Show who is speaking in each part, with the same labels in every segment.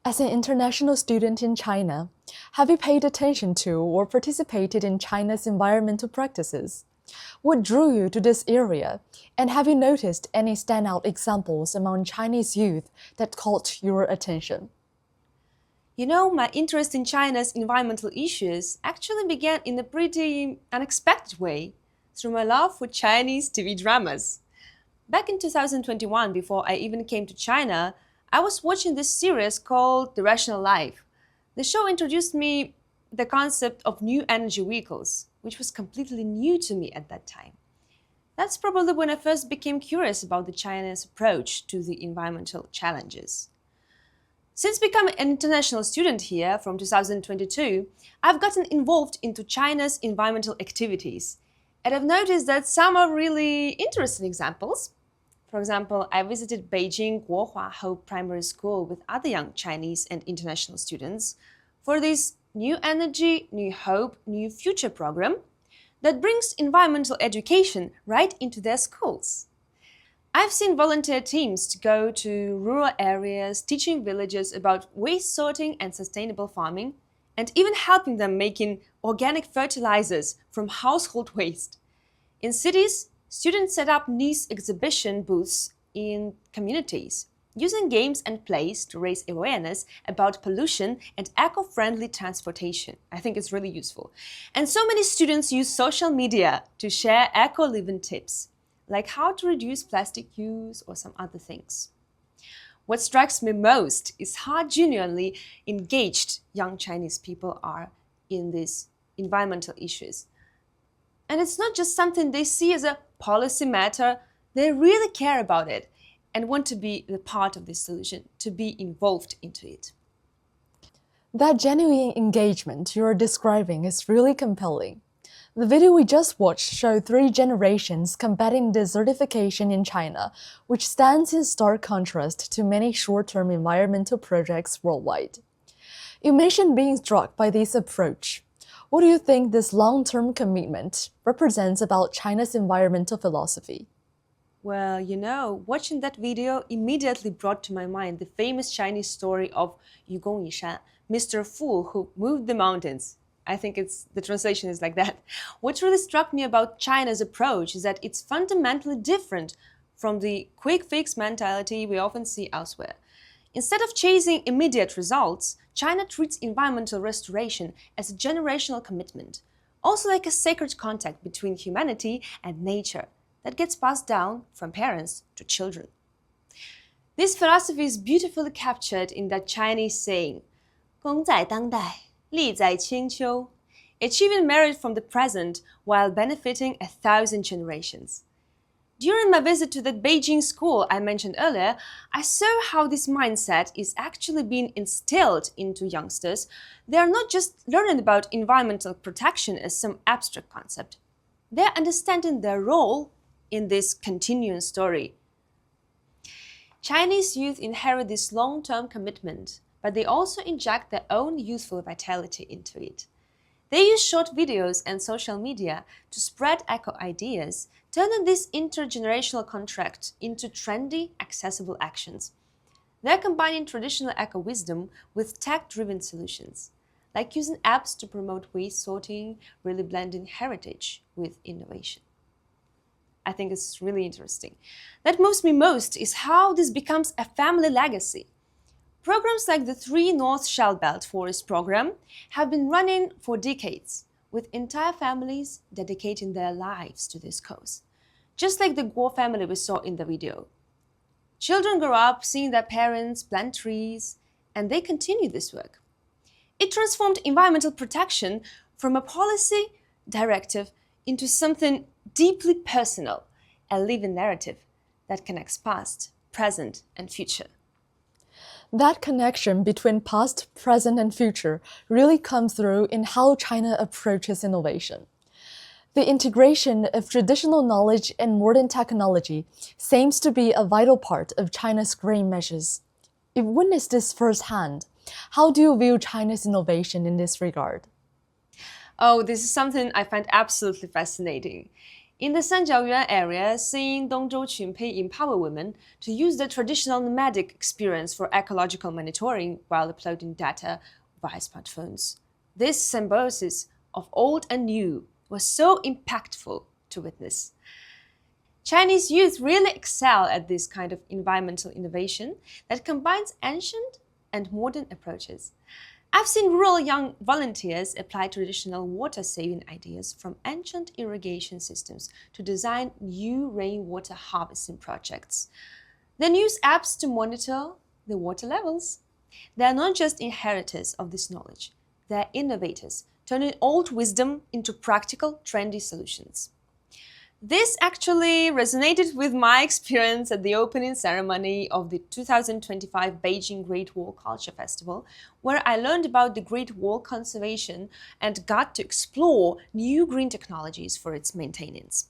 Speaker 1: As an international student in China, have you paid attention to or participated in China's environmental practices? What drew you to this area, and have you noticed any standout examples among Chinese youth that caught your attention?
Speaker 2: My interest in China's environmental issues actually began in a pretty unexpected way through my love for Chinese TV dramas. Back in 2021, before I even came to China, I was watching this series called The Rational Life. The show introduced me the concept of new energy vehicles, which was completely new to me at that time. That's probably when I first became curious about the China's approach to the environmental challenges. Since becoming an international student here from 2022, I've gotten involved into China's environmental activities, and I've noticed that some are really interesting examples. For example, I visited Beijing Guohua Hope Primary School with other young Chinese and international students for this New Energy, New Hope, New Future program that brings environmental education right into their schools. I've seen volunteer teams to go to rural areas, teaching villagers about waste sorting and sustainable farming, and even helping them making organic fertilizers from household waste. In cities, students set up niche exhibition booths in communities, using games and plays to raise awareness about pollution and eco-friendly transportation. I think it's really useful. And so many students use social media to share eco-living tips, like how to reduce plastic use or some other things. What strikes me most is how genuinely engaged young Chinese people are in these environmental issues. And it's not just something they see as a policy matter, they really care about it and want to be the part of this solution, to be involved into it.
Speaker 1: That genuine engagement you are describing is really compelling. The video we just watched showed three generations combating desertification in China, which stands in stark contrast to many short-term environmental projects worldwide. You mentioned being struck by this approach. What do you think this long-term commitment represents about China's environmental philosophy?
Speaker 2: Well, watching that video immediately brought to my mind the famous Chinese story of Yugong Yishan, Mr. Fu who moved the mountains. I think the translation is like that. What really struck me about China's approach is that it's fundamentally different from the quick fix mentality we often see elsewhere. Instead of chasing immediate results, China treats environmental restoration as a generational commitment, also like a sacred contact between humanity and nature that gets passed down from parents to children. This philosophy is beautifully captured in that Chinese saying, 功在当代, 利在千秋, achieving merit from the present while benefiting 1,000 generations. During my visit to that Beijing school I mentioned earlier, I saw how this mindset is actually being instilled into youngsters. They are not just learning about environmental protection as some abstract concept. They are understanding their role in this continuing story. Chinese youth inherit this long-term commitment, but they also inject their own youthful vitality into it. They use short videos and social media to spread eco ideas, turning this intergenerational contract into trendy, accessible actions. They're combining traditional eco wisdom with tech-driven solutions, like using apps to promote waste sorting, really blending heritage with innovation. I think it's really interesting. What moves me most is how this becomes a family legacy. Programs like the 3 North Shell Belt Forest Program have been running for decades, with entire families dedicating their lives to this cause. Just like the Guo family we saw in the video. Children grow up seeing their parents plant trees, and they continue this work. It transformed environmental protection from a policy directive into something deeply personal, a living narrative that connects past, present, and future.
Speaker 1: That connection between past, present, and future really comes through in how China approaches innovation. The integration of traditional knowledge and modern technology seems to be a vital part of China's green measures. You've witnessed this firsthand. How do you view China's innovation in this regard?
Speaker 2: Oh, this is something I find absolutely fascinating. In the Sanjiaoyuan area, seeing Dongzhou Qunpei empower women to use the traditional nomadic experience for ecological monitoring while uploading data via smartphones. This symbiosis of old and new was so impactful to witness. Chinese youth really excel at this kind of environmental innovation that combines ancient and modern approaches. I've seen rural young volunteers apply traditional water-saving ideas from ancient irrigation systems to design new rainwater harvesting projects. Then use apps to monitor the water levels. They are not just inheritors of this knowledge, they are innovators, turning old wisdom into practical, trendy solutions. This actually resonated with my experience at the opening ceremony of the 2025 Beijing Great Wall Culture Festival, where I learned about the Great Wall conservation and got to explore new green technologies for its maintenance.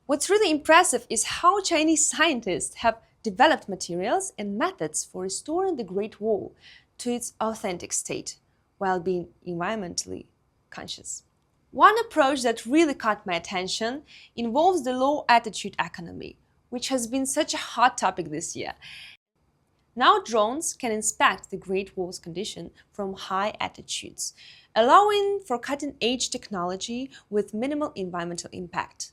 Speaker 2: What's really impressive is how Chinese scientists have developed materials and methods for restoring the Great Wall to its authentic state while being environmentally conscious. One approach that really caught my attention involves the low-altitude economy, which has been such a hot topic this year. Now drones can inspect the Great Wall's condition from high altitudes, allowing for cutting-edge technology with minimal environmental impact.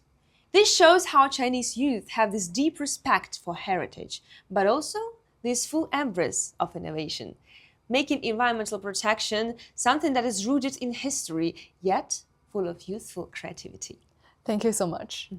Speaker 2: This shows how Chinese youth have this deep respect for heritage, but also this full embrace of innovation, making environmental protection something that is rooted in history, yet full of youthful creativity.
Speaker 1: Thank you so much.